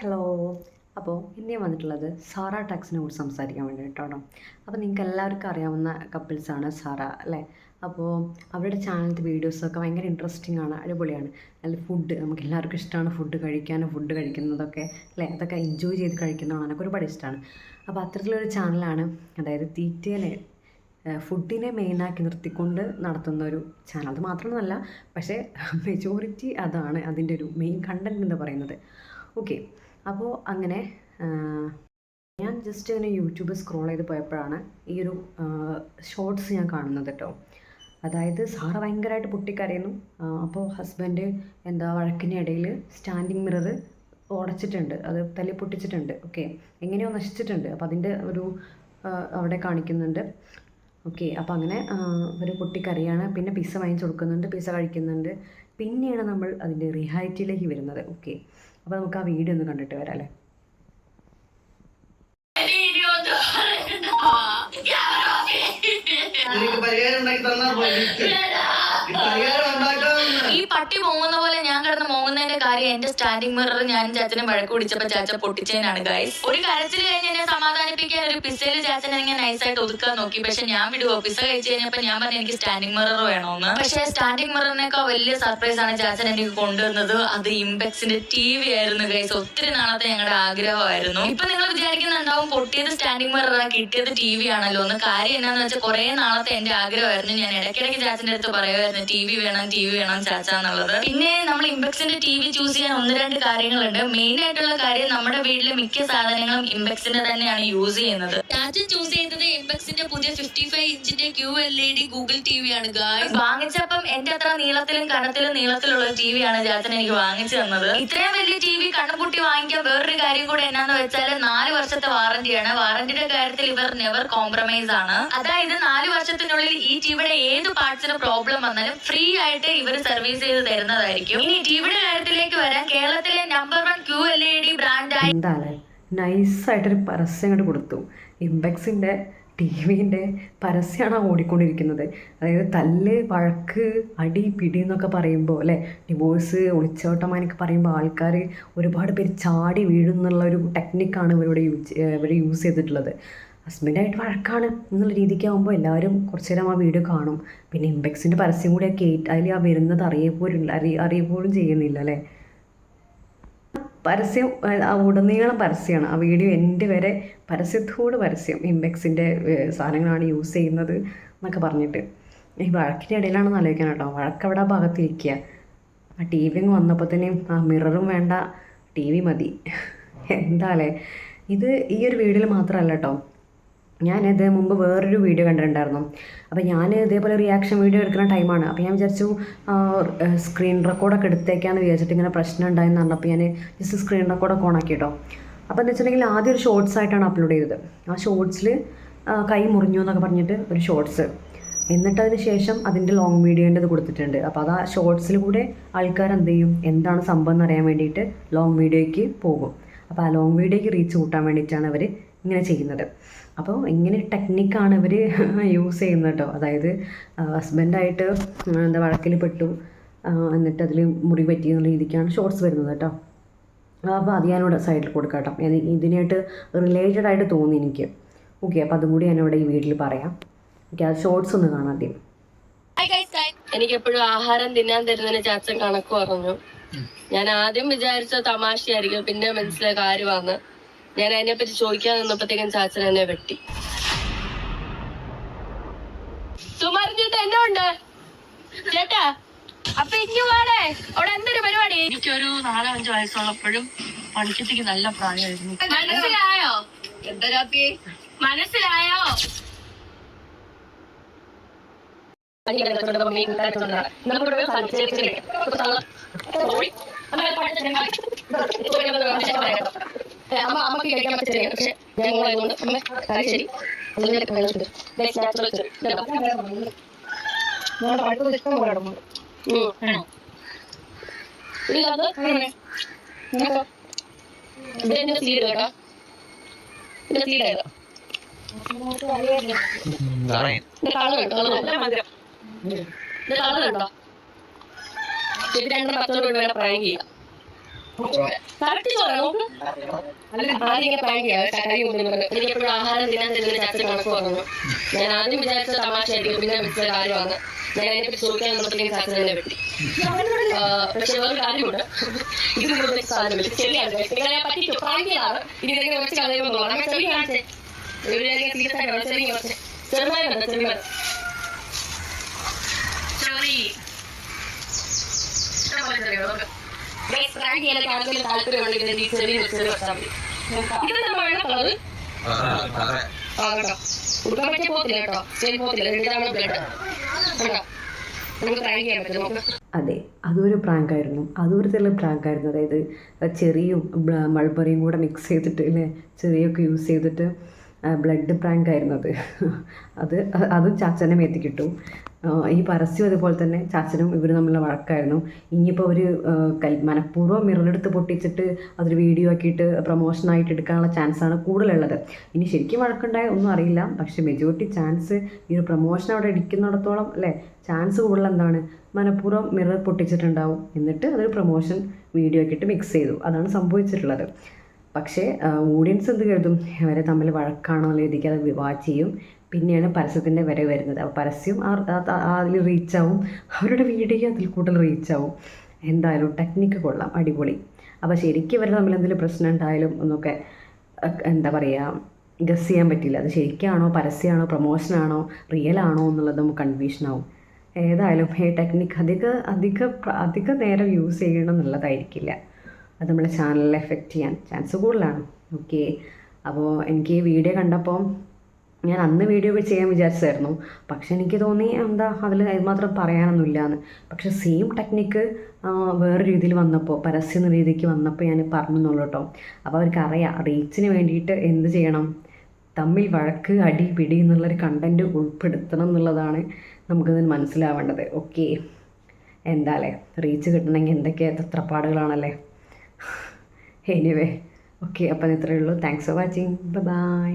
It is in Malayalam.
ഹലോ. അപ്പോൾ ഇന്ന് ഞാൻ വന്നിട്ടുള്ളത് സാറ ടാക്സിനെ കുറിച്ച് സംസാരിക്കാൻ വേണ്ടിയിട്ടാണോ. അപ്പോൾ നിങ്ങൾക്ക് എല്ലാവർക്കും അറിയാവുന്ന കപ്പിൾസാണ് സാറ അല്ലേ. അപ്പോൾ അവരുടെ ചാനലിലത്തെ വീഡിയോസൊക്കെ ഭയങ്കര ഇൻട്രസ്റ്റിംഗ് ആണ്, അടിപൊളിയാണ്. നല്ല ഫുഡ്, നമുക്ക് എല്ലാവർക്കും ഇഷ്ടമാണ് ഫുഡ് കഴിക്കാനും ഫുഡ് കഴിക്കുന്നതൊക്കെ അല്ലേ. അതൊക്കെ എൻജോയ് ചെയ്ത് കഴിക്കുന്നതാണ്, എനിക്ക് ഒരുപാട് ഇഷ്ടമാണ്. അപ്പോൾ അത്തരത്തിലൊരു ചാനലാണ്, അതായത് തീറ്റേനെ ഫുഡിനെ മെയിനാക്കി നിർത്തിക്കൊണ്ട് നടത്തുന്ന ഒരു ചാനൽ. അത് മാത്രമല്ല, പക്ഷേ മെജോറിറ്റി അതാണ് അതിൻ്റെ ഒരു മെയിൻ കണ്ടൻറ് എന്ന് പറയുന്നത്. ഓക്കെ, അപ്പോൾ അങ്ങനെ ഞാൻ ജസ്റ്റ് ഇങ്ങനെ യൂട്യൂബ് സ്ക്രോൾ ചെയ്ത് പോയപ്പോഴാണ് ഈ ഒരു ഷോർട്സ് ഞാൻ കാണുന്നത് കേട്ടോ. അതായത് സാറ ഭയങ്കരമായിട്ട് പൊട്ടിക്കരയുന്നു. അപ്പോൾ ഹസ്ബൻഡ് വഴക്കിനിടയിൽ സ്റ്റാൻഡിങ് മിറർ ഉടച്ചിട്ടുണ്ട്, അത് തല്ലി പൊട്ടിച്ചിട്ടുണ്ട്. ഓക്കെ, എങ്ങനെയോ നശിച്ചിട്ടുണ്ട്. അപ്പോൾ അതിൻ്റെ ഒരു അവിടെ കാണിക്കുന്നുണ്ട്. ഓക്കെ, അപ്പോൾ അങ്ങനെ ഒരു പൊട്ടിക്കരയാണ്. പിന്നെ പിസ്സ വാങ്ങിച്ച് കൊടുക്കുന്നുണ്ട്, പിസ്സ കഴിക്കുന്നുണ്ട്. പിന്നെയാണ് നമ്മൾ അതിൻ്റെ റിയാലിറ്റിയിലേക്ക് വരുന്നത്. ഓക്കെ, അപ്പോൾ നമുക്ക് ആ വീഡിയോ ഒന്ന് കണ്ടിട്ട് വരാം അല്ലേ. ഈ പട്ടി മോങ്ങുന്ന പോലെ ഞാൻ കിടന്ന് മോങ്ങുന്നതിന്റെ കാര്യം എന്റെ സ്റ്റാൻഡിംഗ് മിറർ ഞാൻ ചാച്ചനെ വഴക്ക് പിടിച്ചപ്പോ ചാച്ച പൊട്ടിച്ചതിനാണ് ഗൈസ്. ഒരു കരച്ചിൽ കഴിഞ്ഞ് എന്നെ സമാധാനിപ്പിക്കാൻ ഒരു പിസ്സയിൽ ചാച്ചനെ ഇങ്ങനെ നൈസായിട്ട് ഒതുക്കാൻ നോക്കി. പക്ഷെ ഞാൻ വിടുവോ? പിസ്സ കഴിച്ചു കഴിഞ്ഞപ്പോ ഞാൻ പറഞ്ഞു എനിക്ക് സ്റ്റാൻഡിംഗ് മിറർ വേണമെന്ന്. പക്ഷെ സ്റ്റാൻഡിംഗ് മിററിനേക്കാൾ വലിയ സർപ്രൈസ് ആണ് ചാച്ചൻ എനിക്ക് കൊണ്ടുവന്നത്. അത് ഇംപെക്സിന്റെ TV ആയിരുന്നു ഗൈസ്. ഒത്തിരി നാളത്തെ ഞങ്ങളുടെ ആഗ്രഹമായിരുന്നു. ഇപ്പൊ നിങ്ങൾ വിചാരിക്കുന്നുണ്ടാവും പൊട്ടിയത് സ്റ്റാൻഡിംഗ് മിറർ കിട്ടിയത് TV ആണല്ലോ എന്ന്. കാര്യം എന്നാന്ന് വെച്ചാൽ കുറെ നാളത്തെ എന്റെ ആഗ്രഹമായിരുന്നു. ഞാൻ ഇടയ്ക്കിടയ്ക്ക് ചാച്ചന്റെ അടുത്ത് പറയുമായിരുന്നു TV വേണം ചാച്ച എന്നുള്ളത്. പിന്നെ നമ്മൾ ഇംപെക്സിന്റെ TV ചൂസ് ചെയ്യാൻ 1-2 കാര്യങ്ങളുണ്ട്. മെയിൻ ആയിട്ടുള്ള കാര്യം, നമ്മുടെ വീട്ടിലെ മിക്ക സാധനങ്ങളും ഇംപെക്സിന്റെ തന്നെയാണ് യൂസ് ചെയ്യുന്നത്. ചാച്ചൻ ചൂസ് ചെയ്യുന്നത് ഇംപെക്സിന്റെ പുതിയ 55 ഇഞ്ചിന്റെ QLED ഗൂഗിൾ TV ആണ് ഗായ്സ്. വാങ്ങിച്ചപ്പം എന്റെ അത്ര നീളത്തിലും നീളത്തിലുള്ള TV ആണ് ചാച്ചൻ എനിക്ക് വാങ്ങിച്ചു തന്നത്. ഇത്രയും വലിയ TV കണ്ണുപൂട്ടി വാങ്ങിക്കാൻ വേറൊരു കാര്യം കൂടെ എന്നാന്ന് വെച്ചാൽ 4 വർഷത്തെ വാറന്റിയാണ്. വാറന്റിയുടെ കാര്യത്തിൽ ഇവർ നെവർ കോംപ്രമൈസ് ആണ്. അതായത് 4 വർഷത്തിനുള്ളിൽ ഈ ടിവിയുടെ ഏത് പാർട്സിന് പ്രോബ്ലം വന്നാലും ഫ്രീ ആയിട്ട് ഇവർ സർവീസ് ചെയ്ത് തരുന്നതായിരിക്കും. ഇനി ടിവിയുടെ കാര്യത്തിലേക്ക് വരാൻ, കേരളത്തിലെ നമ്പർ 1 QLED ബ്രാൻഡായി നൈസായിട്ടൊരു പരസ്യം അങ്ങോട്ട് കൊടുത്തു. ഇംപെക്സിൻ്റെ TVൻ്റെ പരസ്യമാണ് ഓടിക്കൊണ്ടിരിക്കുന്നത്. അതായത് തല്ല്, വഴക്ക്, അടി, പിടി എന്നൊക്കെ പറയുമ്പോൾ അല്ലേ, ഡിവോഴ്സ്, ഒളിച്ചോട്ടമാനൊക്കെ പറയുമ്പോൾ ആൾക്കാർ ഒരുപാട് പേര് ചാടി വീഴുന്നുള്ളൊരു ടെക്നിക്കാണ് ഇവർ യൂസ് ചെയ്തിട്ടുള്ളത്. ഹസ്ബൻഡായിട്ട് വഴക്കാണ് എന്നുള്ള രീതിക്കാവുമ്പോൾ എല്ലാവരും കുറച്ച് നേരം ആ വീഡിയോ കാണും. പിന്നെ ഇംപെക്സിൻ്റെ പരസ്യം കൂടെ അതിൽ ആ വരുന്നത് അറിയപ്പോലും ചെയ്യുന്നില്ല അല്ലേ. പരസ്യം ഉടനീളം പരസ്യമാണ് ആ വീഡിയോ, എൻ്റെ വരെ പരസ്യത്തോട് പരസ്യം. ഇംപെക്സിൻ്റെ സാധനങ്ങളാണ് യൂസ് ചെയ്യുന്നത് എന്നൊക്കെ പറഞ്ഞിട്ട്. ഈ വഴക്കിൻ്റെ ഇടയിലാണെന്ന് ആലോചിക്കാൻ കേട്ടോ. വഴക്കവിടെ ഭാഗത്തിരിക്കുക. ആ TV വന്നപ്പോൾ തന്നെ ആ മിററും വേണ്ട, TV മതി. എന്താല്ലേ ഇത്. ഈ ഒരു വീഡിയോയിൽ മാത്രമല്ല കേട്ടോ, ഞാനിത് മുമ്പ് വേറൊരു വീഡിയോ കണ്ടിട്ടുണ്ടായിരുന്നു. അപ്പോൾ ഞാൻ ഇതേപോലെ റിയാക്ഷൻ വീഡിയോ എടുക്കുന്ന ടൈമാണ്. അപ്പോൾ ഞാൻ വിചാരിച്ചു സ്ക്രീൻ റെക്കോർഡൊക്കെ എടുത്തേക്കാന്ന് വിചാരിച്ചിട്ട് ഇങ്ങനെ പ്രശ്നം ഉണ്ടായെന്ന് പറഞ്ഞപ്പോൾ ഞാൻ ജസ്റ്റ് സ്ക്രീൻ റെക്കോർഡൊക്കെ ഓണാക്കി കേട്ടോ. അപ്പോൾ എന്ന് വെച്ചിട്ടുണ്ടെങ്കിൽ ആദ്യം ഒരു ഷോർട്സ് ആയിട്ടാണ് അപ്ലോഡ് ചെയ്തത്. ആ ഷോർട്സിൽ കൈ മുറിഞ്ഞു എന്നൊക്കെ പറഞ്ഞിട്ട് ഒരു ഷോർട്സ്, എന്നിട്ട് അതിന് ശേഷം അതിൻ്റെ ലോങ് വീഡിയോൻ്റെ ഇത് കൊടുത്തിട്ടുണ്ട്. അപ്പോൾ അത് ആ ഷോർട്സിൽ കൂടെ ആൾക്കാർ എന്ത് ചെയ്യും, എന്താണ് സംഭവം എന്നറിയാൻ വേണ്ടിയിട്ട് ലോങ് വീഡിയോയ്ക്ക് പോകും. അപ്പോൾ ആ ലോങ് വീഡിയോയ്ക്ക് റീച്ച് കൂട്ടാൻ വേണ്ടിയിട്ടാണ് അവർ ഇങ്ങനെ ചെയ്യുന്നത്. അപ്പോൾ ഇങ്ങനെ ടെക്നിക്കാണ് ഇവർ യൂസ് ചെയ്യുന്നത് കേട്ടോ. അതായത് ഹസ്ബൻഡായിട്ട് വഴക്കിൽ പെട്ടു, എന്നിട്ട് അതിൽ മുറി പറ്റി എന്നുള്ള രീതിക്കാണ് ഷോർട്സ് വരുന്നത് കേട്ടോ. അപ്പോൾ അത് ഞാനിവിടെ സൈഡിൽ കൊടുക്കാം കേട്ടോ. ഇതിനായിട്ട് റിലേറ്റഡ് ആയിട്ട് തോന്നി എനിക്ക്. ഓക്കെ, അപ്പോൾ അതും കൂടി ഞാനിവിടെ ഈ വീട്ടിൽ പറയാം. ഓക്കെ, അത് ഷോർട്സ് ഒന്ന് കാണാം ആദ്യം. എനിക്ക് എപ്പോഴും ആഹാരം തിന്നാൻ തരുന്നതിന് ചാച്ചൻ കണക്ക് പറഞ്ഞു. ഞാൻ ആദ്യം വിചാരിച്ച തമാശയായിരിക്കും, പിന്നെ മനസ്സിലായ കാര്യമാണ്. ഞാൻ അതിനെ പറ്റി ചോദിക്കാൻ നിന്നപ്പോഴത്തേക്കും ചാച്ചൻ എന്നെ വെട്ടി. സുമറിഞ്ഞിട്ട് എന്നെ ഉണ്ട് ചേട്ടാ. അപ്പൊ ഇനി വേണേ അവിടെ എന്തൊരു പരിപാടി. എനിക്കൊരു 4-5 വയസ്സുള്ളപ്പോഴും പണിക്കത്തേക്ക് നല്ല പ്രായമായിരുന്നു. മനസ്സിലായോ? എന്തരാപ്പി മനസ്സിലായോ? അമ്മക്ക് കഴിക്കാൻ പറ്റില്ല. പക്ഷെ ഞാൻ ആയതുകൊണ്ട് അമ്മ ശരി ഇതിന്റെ സീഡ് കേട്ടോ. ഇതിന്റെ സീഡ് ഏതാ? കളർ കേട്ടോ, നല്ല മധുരം. ഇത് കളർ കേട്ടോ. ഇത് 2 10 രൂപ വേണം പ്രായം ചെയ്യാം. കറക്റ്റ് ചോറ നോക്കും. ആദ്യം ഇങ്ങനെ പ്രാങ്ക് ചെയ്യാം കറി കൊണ്ടുവന്നത്. എനിക്ക് എപ്പോഴും ആഹാരം തിന്നാൻ തരുന്ന ചാച്ച കണക്ക് പറഞ്ഞു. ഞാൻ ആദ്യം വിചാരിച്ച തമാശയായിരിക്കും, പിന്നെ വിളിച്ച കാര്യമാണ്. ഞാൻ അതിനെപ്പറ്റി ചോദിക്കാൻ നമ്മളത്തേക്കും ചാച്ച തന്നെ വെട്ടി. പക്ഷെ വേറെ കാര്യമുണ്ട്, ഇത് കൂടുതൽ സാധനമില്ല, ചെറിയാണ് നിങ്ങളെ പറ്റിച്ചു പ്രാങ്കിയാണ്. ഇനി ഇതെങ്ങനെ വെച്ച് കളയുമെന്ന് പറഞ്ഞാൽ ചെറിയ കാണിച്ചേ ചെറിയ ചെറുമാരുണ്ട് ചെറിയ താല്പര്യമുണ്ടെങ്കിൽ ചെറിയ വെച്ചാൽ മതി. ഇതെന്താ വെള്ള കളറ്? ഉടുക്കാൻ പറ്റിയ പോത്തില്ല കേട്ടോ, സ്റ്റേൽ പോത്തില്ല. ഇതാണ് ബ്ലഡ് കേട്ടോ, നമുക്ക് ട്രൈ ചെയ്യാൻ പറ്റും. നമുക്ക് അതെ, അതൊരു പ്രാങ്കായിരുന്നു, അതൊരു തരം പ്രാങ്കായിരുന്നു. അതായത് ചെറിയും മൾബറിയും കൂടെ മിക്സ് ചെയ്തിട്ട് അല്ലേ, ചെറിയൊക്കെ യൂസ് ചെയ്തിട്ട് ബ്ലഡ് പ്രാങ്കായിരുന്നു അതും ചാച്ചനെ മേത്തി കിട്ടും. ഈ പരസ്യം അതുപോലെ തന്നെ ചാച്ചനും ഇവർ തമ്മിലുള്ള വഴക്കായിരുന്നു. ഇനിയിപ്പോൾ അവർ മനഃപൂർവ്വം മിററെടുത്ത് പൊട്ടിച്ചിട്ട് അതൊരു വീഡിയോ ആക്കിയിട്ട് പ്രൊമോഷനായിട്ട് എടുക്കാനുള്ള ചാൻസാണ് കൂടുതലുള്ളത്. ഇനി ശരിക്കും വഴക്കുണ്ടായ ഒന്നും അറിയില്ല, പക്ഷേ മെജോറിറ്റി ചാൻസ് ഈ ഒരു പ്രൊമോഷൻ അവിടെ ഇടിക്കുന്നിടത്തോളം അല്ലേ ചാൻസ് കൂടുതൽ എന്താണ്, മനഃപൂർവ്വം മിറർ പൊട്ടിച്ചിട്ടുണ്ടാവും, എന്നിട്ട് അതൊരു പ്രൊമോഷൻ വീഡിയോ ആക്കിയിട്ട് മിക്സ് ചെയ്തു. അതാണ് സംഭവിച്ചിട്ടുള്ളത്. പക്ഷേ ഓഡിയൻസ് എന്ത് കരുതും, അവരെ തമ്മിൽ വഴക്കാണെന്നുള്ള രീതിക്ക് അത് വാച്ച് ചെയ്യും. പിന്നെയാണ് പരസ്യത്തിൻ്റെ വരെ വരുന്നത്. അപ്പോൾ പരസ്യം അതിൽ റീച്ചാവും, അവരുടെ വീഡിയോ അതിൽ കൂടുതൽ റീച്ചാവും. എന്തായാലും ടെക്നിക്ക് കൊള്ളാം, അടിപൊളി. അപ്പോൾ ശരിക്കും ഇവർ തമ്മിൽ എന്തെങ്കിലും പ്രശ്നം ഉണ്ടായാലും ഒന്നൊക്കെ എന്താ പറയുക, ഗസ് ചെയ്യാൻ പറ്റില്ല. അത് ശരിക്കാണോ, പരസ്യമാണോ, പ്രൊമോഷനാണോ, റിയൽ ആണോ എന്നുള്ളത് നമുക്ക് കൺഫ്യൂഷനാവും. ഏതായാലും ഈ ടെക്നിക്ക് അധിക നേരം യൂസ് ചെയ്യണം എന്നുള്ളതായിരിക്കില്ല. അത് നമ്മുടെ ചാനലിൽ എഫക്റ്റ് ചെയ്യാൻ ചാൻസ് കൂടുതലാണ്. ഓക്കെ, അപ്പോൾ എനിക്ക് ഈ വീഡിയോ കണ്ടപ്പോൾ ഞാൻ അന്ന് വീഡിയോ ചെയ്യാൻ വിചാരിച്ചായിരുന്നു, പക്ഷെ എനിക്ക് തോന്നി എന്താ അതിൽ അതുമാത്രം പറയാനൊന്നുമില്ല എന്ന്. പക്ഷെ സെയിം ടെക്നിക്ക് വേറെ രീതിയിൽ വന്നപ്പോൾ, പരസ്യം എന്ന രീതിക്ക് വന്നപ്പോൾ ഞാൻ പറഞ്ഞെന്നുള്ളൂ കേട്ടോ. അപ്പോൾ അവർക്കറിയാം റീച്ചിന് വേണ്ടിയിട്ട് എന്ത് ചെയ്യണം, തമ്മിൽ വഴക്ക്, അടി, പിടി എന്നുള്ളൊരു കണ്ടൻറ്റ് ഉൾപ്പെടുത്തണം എന്നുള്ളതാണ് നമുക്കതിന് മനസ്സിലാവേണ്ടത്. ഓക്കെ, എന്താല്ലേ റീച്ച് കിട്ടണമെങ്കിൽ എന്തൊക്കെ തത്രപ്പാടുകളാണല്ലേ. എനിവേ ഓക്കെ, അപ്പോൾ ഇത്രയേ ഉള്ളൂ. Thanks for watching. ബൈ.